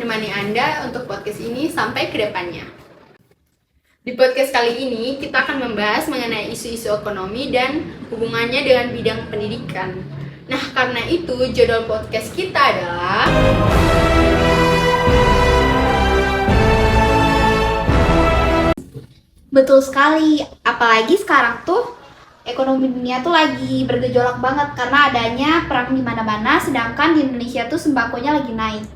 menemani Anda untuk podcast ini sampai ke depannya. Di podcast kali ini, kita akan membahas mengenai isu-isu ekonomi dan hubungannya dengan bidang pendidikan. Nah, karena itu, judul podcast kita adalah Betul sekali, apalagi sekarang tuh ekonomi dunia tuh lagi bergejolak banget karena adanya perang di mana-mana, sedangkan di Indonesia tuh sembakonya lagi naik.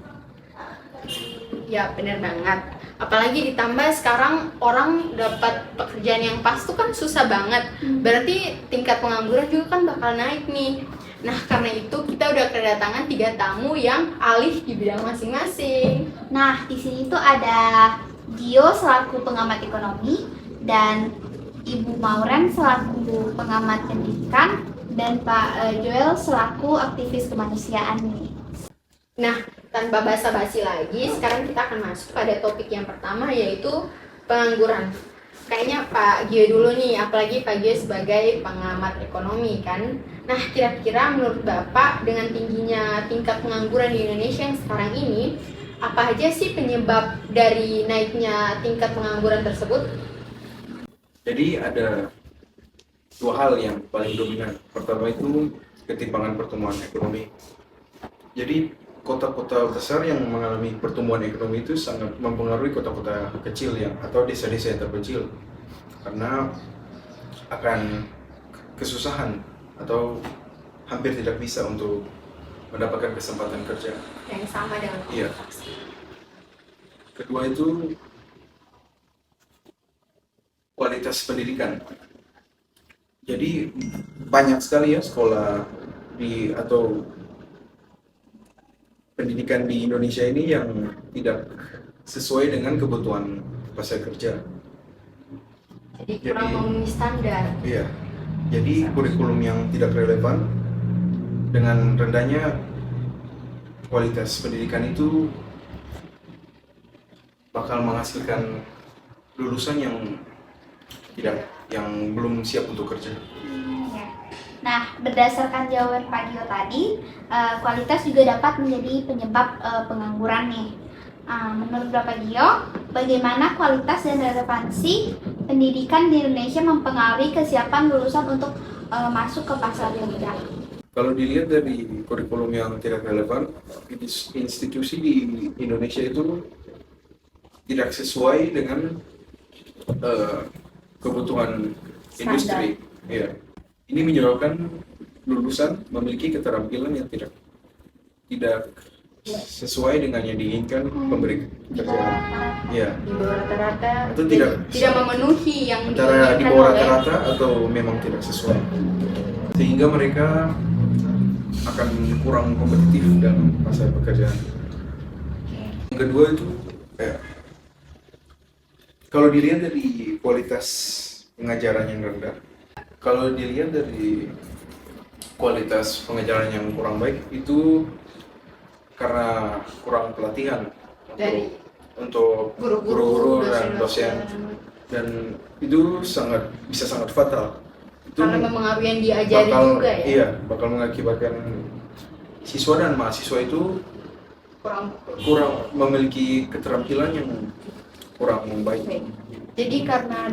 ya benar banget. Apalagi ditambah sekarang orang dapat pekerjaan yang pas tuh kan susah banget. Berarti tingkat pengangguran juga kan bakal naik nih. Nah, karena itu kita udah kedatangan 3 tamu yang ahli di bidang masing-masing. Nah, di sini tuh ada Gio selaku pengamat ekonomi dan Ibu Mauren selaku pengamat pendidikan dan Pak Joel selaku aktivis kemanusiaan nih. Nah, tanpa basa-basi lagi, sekarang kita akan masuk pada topik yang pertama, yaitu pengangguran. Kayaknya Pak Gio dulu nih, apalagi Pak Gio sebagai pengamat ekonomi kan. Nah, kira-kira menurut Bapak dengan tingginya tingkat pengangguran di Indonesia yang sekarang ini, apa aja sih penyebab dari naiknya tingkat pengangguran tersebut? Jadi ada 2 hal yang paling dominan. Pertama itu ketimpangan pertumbuhan ekonomi. Jadi kota-kota besar yang mengalami pertumbuhan ekonomi itu sangat mempengaruhi kota-kota kecil atau desa-desa yang terpencil, karena akan kesusahan atau hampir tidak bisa untuk mendapatkan kesempatan kerja. Yang sama dengan Iya. Kedua itu kualitas pendidikan. Jadi banyak sekali ya sekolah atau pendidikan di Indonesia ini yang tidak sesuai dengan kebutuhan pasar kerja. Jadi kurang memenuhi standar. Iya. Jadi kurikulum yang tidak relevan dengan rendahnya kualitas pendidikan itu bakal menghasilkan lulusan yang belum siap untuk kerja. Nah, berdasarkan jawaban Pak Gio tadi, kualitas juga dapat menjadi penyebab pengangguran nih. Menurut Bapak Gio, bagaimana kualitas dan relevansi pendidikan di Indonesia mempengaruhi kesiapan lulusan untuk masuk ke pasar kerja? Kalau dilihat dari kurikulum yang tidak relevan, institusi di Indonesia itu tidak sesuai dengan kebutuhan industri. Ya. Ini menyebabkan lulusan memiliki keterampilan yang tidak sesuai dengan yang diinginkan pemberi pekerjaan. Ya. Di bawah rata-rata, Atau tidak memenuhi yang antara di diinginkan bawah oleh rata-rata atau memang tidak sesuai, sehingga mereka akan kurang kompetitif dalam pasar pekerjaan. Yang kedua itu kalau dilihat dari kualitas pengajaran yang rendah, kalau dilihat dari kualitas pengajaran yang kurang baik, itu karena kurang pelatihan dari untuk guru-guru dan dosen, dan itu bisa sangat fatal. Itu karena mempengaruhi yang diajari juga ya. Iya, bakal mengakibatkan siswa dan mahasiswa itu kurang memiliki keterampilan yang kurang baik. Jadi karena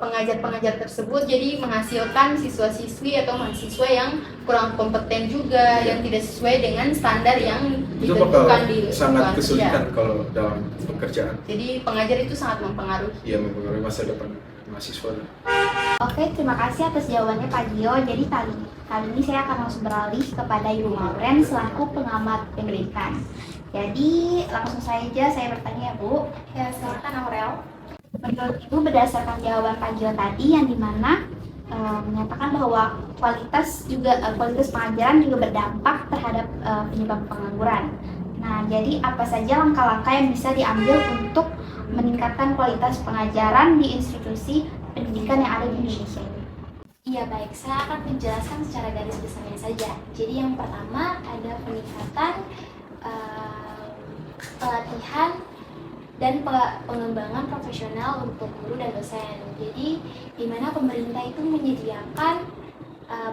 pengajar-pengajar tersebut jadi menghasilkan siswa-siswi atau mahasiswa yang kurang kompeten juga, yang tidak sesuai dengan standar yang Itu bakal ditentukan di sangat lingkungan kesulitan kerja. kalau dalam pekerjaan. Jadi pengajar itu sangat mempengaruhi. Iya, mempengaruhi masa depan mahasiswa. Oke, terima kasih atas jawabannya Pak Gio. Jadi kali ini saya akan langsung beralih kepada Ibu Mauren selaku pengamat pendidikan. Jadi langsung saja saya bertanya ya Bu. Ya, silakan Aurel. Menurut Ibu berdasarkan jawaban Pak Gio tadi yang dimana menyatakan bahwa kualitas pengajaran juga berdampak terhadap penyebab pengangguran. Nah, jadi apa saja langkah-langkah yang bisa diambil untuk meningkatkan kualitas pengajaran di institusi pendidikan yang ada di Indonesia ini? Iya baik, saya akan menjelaskan secara garis besarnya saja. Jadi yang pertama ada peningkatan pelatihan dan pengembangan profesional untuk guru dan dosen. Jadi di mana pemerintah itu menyediakan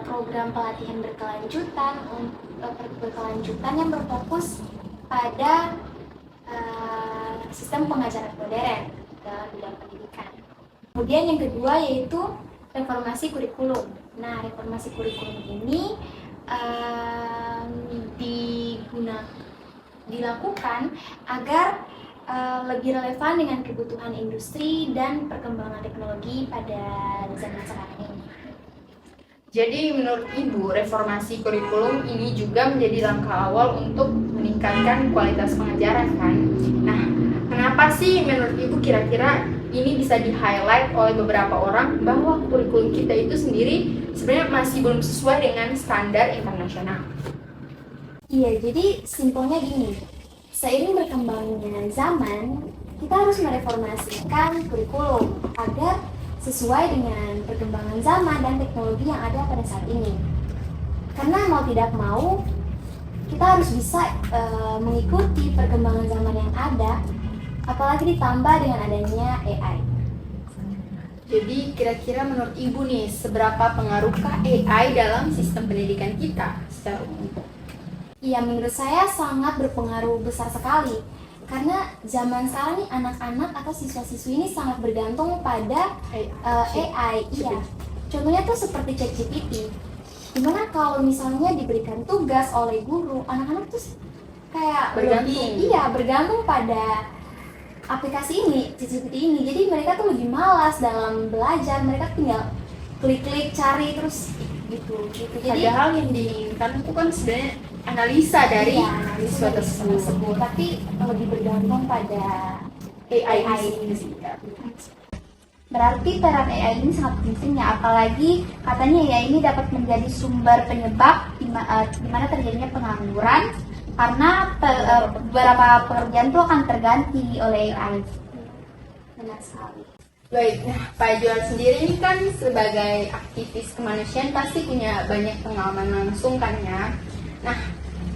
program pelatihan berkelanjutan yang berfokus pada sistem pengajaran modern dalam bidang pendidikan. Kemudian yang kedua yaitu reformasi kurikulum. Nah, reformasi kurikulum ini dilakukan agar lebih relevan dengan kebutuhan industri dan perkembangan teknologi pada zaman sekarang ini. Jadi menurut Ibu, reformasi kurikulum ini juga menjadi langkah awal untuk meningkatkan kualitas pengajaran kan? Nah, kenapa sih menurut Ibu kira-kira ini bisa di-highlight oleh beberapa orang bahwa kurikulum kita itu sendiri sebenarnya masih belum sesuai dengan standar internasional? Iya, jadi simpelnya gini, seiring berkembangnya zaman, kita harus mereformasikan kurikulum agar sesuai dengan perkembangan zaman dan teknologi yang ada pada saat ini. Karena mau tidak mau, kita harus bisa mengikuti perkembangan zaman yang ada, apalagi ditambah dengan adanya AI. Jadi kira-kira menurut Ibu nih, seberapa pengaruhkah AI dalam sistem pendidikan kita secara umum? Iya, menurut saya sangat berpengaruh besar sekali. Karena zaman sekarang nih anak-anak atau siswa-siswi ini sangat bergantung pada AI. Iya. Contohnya tuh seperti ChatGPT. Dimana kalau misalnya diberikan tugas oleh guru, anak-anak tuh kayak bergantung pada aplikasi ini, ChatGPT ini. Jadi mereka tuh lebih malas dalam belajar. Mereka tinggal klik-klik, cari terus gitu. Jadi Padahal yang diinginkan itu kan sebenarnya analisa dari siswa tersebut. tapi lebih bergantung pada AI ini. Berarti peran AI ini sangat penting ya, apalagi katanya AI ini dapat menjadi sumber penyebab di mana terjadinya pengangguran karena beberapa pekerjaan itu akan terganti oleh AI. Benar sekali. Baik, nah Pak Joel sendiri ini kan sebagai aktivis kemanusiaan pasti punya banyak pengalaman langsung kan ya. Nah,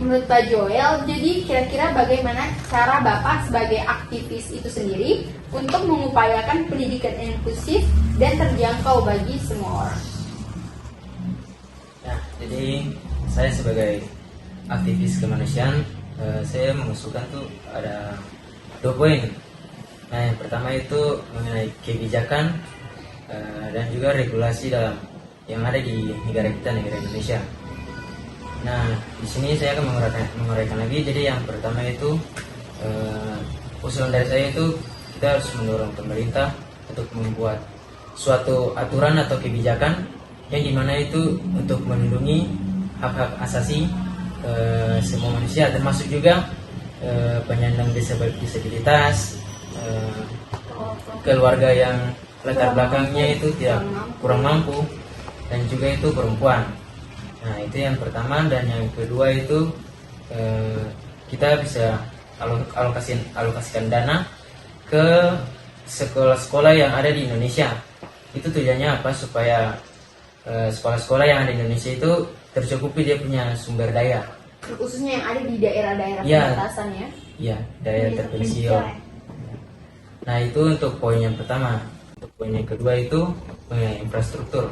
menurut Pak Joel, jadi kira-kira bagaimana cara Bapak sebagai aktivis itu sendiri untuk mengupayakan pendidikan inklusif dan terjangkau bagi semua orang? Nah, jadi saya sebagai aktivis kemanusiaan, saya mengusulkan tuh ada 2 poin. Nah, yang pertama itu mengenai kebijakan dan juga regulasi dalam yang ada di negara kita, negara Indonesia. Nah, di sini saya akan menguraikan lagi. Jadi yang pertama itu usulan dari saya itu kita harus mendorong pemerintah untuk membuat suatu aturan atau kebijakan yang dimana itu untuk melindungi hak-hak asasi semua manusia, termasuk juga penyandang disabilitas, keluarga yang latar belakangnya itu tidak kurang mampu, dan juga itu perempuan. Nah, itu yang pertama. Dan yang kedua itu kita bisa alokasikan dana ke sekolah-sekolah yang ada di Indonesia. Itu tujuannya apa? Supaya sekolah-sekolah yang ada di Indonesia itu tercukupi dia punya sumber daya. Khususnya yang ada di daerah-daerah Ya. perbatasan ya? Iya, daerah terpencil. Nah, itu untuk poin yang pertama. Untuk poin yang kedua itu mengenai infrastruktur.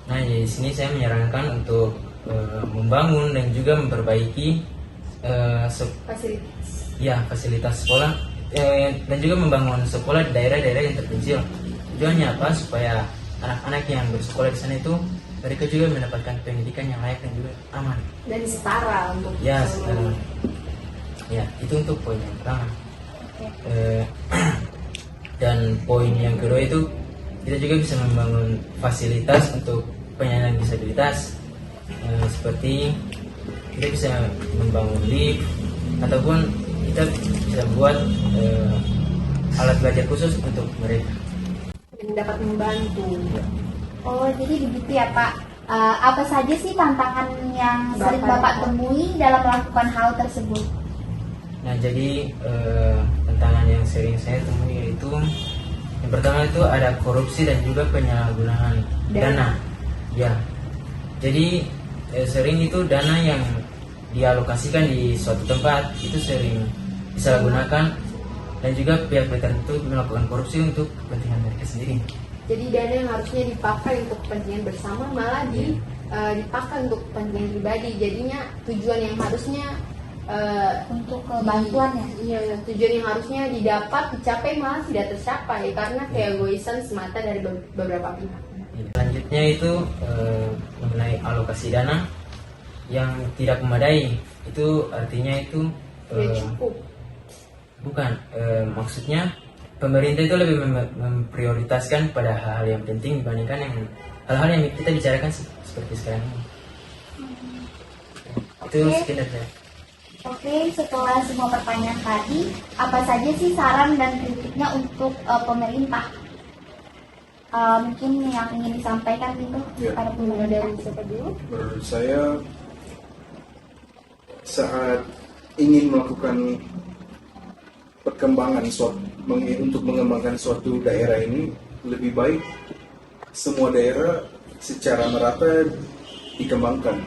Nah, di sini saya menyarankan untuk membangun dan juga memperbaiki fasilitas sekolah dan juga membangun sekolah di daerah-daerah yang terpencil. Tujuannya apa? Supaya anak-anak yang bersekolah di sana itu mereka juga mendapatkan pendidikan yang layak dan juga aman. Dan setara untuk Ya, seluruh. ya, itu untuk poin yang pertama. Dan poin yang kedua itu kita juga bisa membangun fasilitas untuk penyandang disabilitas, seperti kita bisa membangun lift ataupun kita bisa buat alat belajar khusus untuk mereka. Dan dapat membantu. Oh, jadi begitu ya Pak. Apa saja sih tantangan yang sering Bapak temui dalam melakukan hal tersebut? Nah, jadi tantangan yang sering saya temui itu yang pertama itu ada korupsi dan juga penyalahgunaan dana. Ya, jadi sering itu dana yang dialokasikan di suatu tempat itu sering disalahgunakan dan juga pihak-pihak tertentu melakukan korupsi untuk kepentingan mereka sendiri. Jadi dana yang harusnya dipakai untuk kepentingan bersama malah dipakai untuk kepentingan pribadi. Jadinya tujuan yang harusnya untuk kebantuannya. Iya, tujuan yang harusnya didapat dicapai malah tidak tercapai karena keegoisan semata dari beberapa pihak. Selanjutnya itu mengenai alokasi dana yang tidak memadai. Itu artinya itu Tidak cukup. bukan maksudnya pemerintah itu lebih memprioritaskan pada hal-hal yang penting dibandingkan yang hal-hal yang kita bicarakan seperti sekarang ini. Itu Oke. sekitar saya. Oke, setelah semua pertanyaan tadi, apa saja sih saran dan kritiknya untuk pemerintah? Mungkin yang ingin disampaikan gitu Ya. pada Mulai pemerintah. dari siapa dulu? Menurut saya saat ingin melakukan perkembangan untuk mengembangkan suatu daerah ini lebih baik semua daerah secara merata dikembangkan.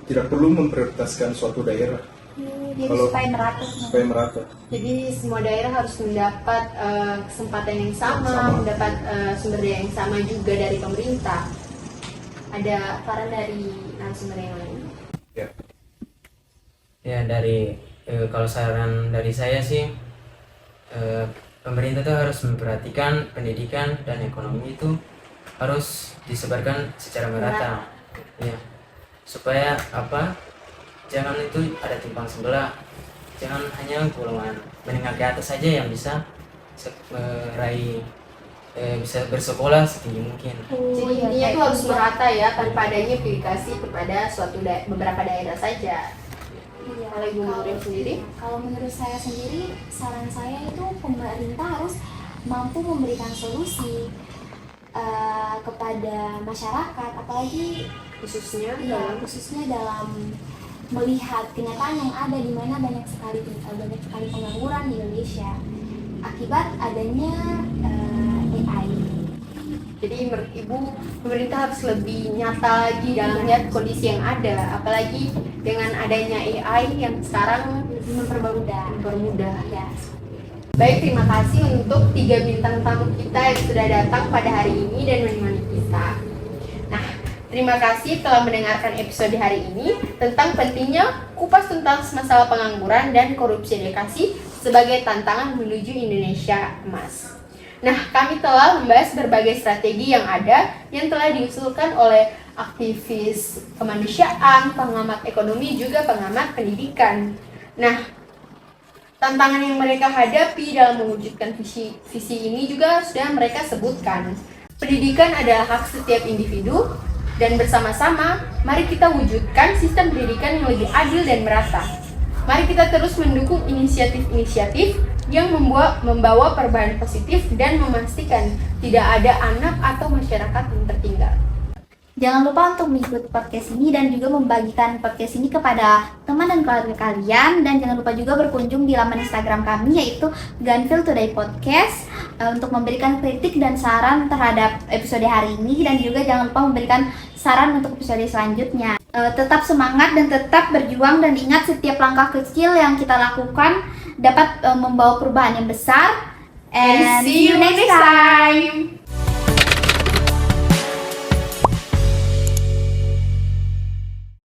Tidak perlu memprioritaskan suatu daerah Jadi Kalau- supaya merata. supaya merata. Jadi semua daerah harus mendapat kesempatan yang sama, Sama. mendapat sumber daya yang sama juga dari pemerintah. Ada saran dari narasumber yang lain? Ya. Ya dari kalau saran dari saya sih pemerintah tuh harus memperhatikan pendidikan dan ekonomi itu harus disebarkan secara merata. Ya. Supaya apa? Jangan itu ada timpang sebelah. Jangan hanya golongan menengah ke atas saja yang bisa meraih bisa bersekolah setinggi mungkin. Jadi iya, intinya kayak itu harus gitu. merata ya, tanpa adanya aplikasi kepada beberapa daerah saja. Iya, Kalau Ibu Maureen sendiri? Kalau menurut saya sendiri, saran saya itu pemerintah harus mampu memberikan solusi kepada masyarakat, apalagi Khususnya ya, dalam khususnya dalam melihat kenyataan yang ada di mana banyak sekali pengangguran di Indonesia akibat adanya AI. Jadi menurut Ibu, pemerintah harus lebih nyata lagi dalam melihat kondisi yang ada, apalagi dengan adanya AI yang sekarang mempermudah. Ya, Baik, terima kasih untuk 3 bintang tamu kita yang sudah datang pada hari ini dan menemani kita. Nah, terima kasih telah mendengarkan episode hari ini tentang pentingnya kupas tuntas masalah pengangguran dan korupsi edukasi sebagai tantangan menuju Indonesia emas. Nah, kami telah membahas berbagai strategi yang ada yang telah diusulkan oleh aktivis kemanusiaan, pengamat ekonomi, juga pengamat pendidikan. Nah, tantangan yang mereka hadapi dalam mewujudkan visi ini juga sudah mereka sebutkan. Pendidikan adalah hak setiap individu, dan bersama-sama mari kita wujudkan sistem pendidikan yang lebih adil dan merata. Mari kita terus mendukung inisiatif-inisiatif yang membawa perubahan positif dan memastikan tidak ada anak atau masyarakat yang tertinggal. Jangan lupa untuk mengikuti podcast ini dan juga membagikan podcast ini kepada teman dan keluarga kalian. Dan jangan lupa juga berkunjung di laman Instagram kami yaitu Gunfil Today Podcast untuk memberikan kritik dan saran terhadap episode hari ini. Dan juga jangan lupa memberikan saran untuk episode selanjutnya. Tetap semangat dan tetap berjuang, dan ingat setiap langkah kecil yang kita lakukan dapat membawa perubahan yang besar. And see you next time!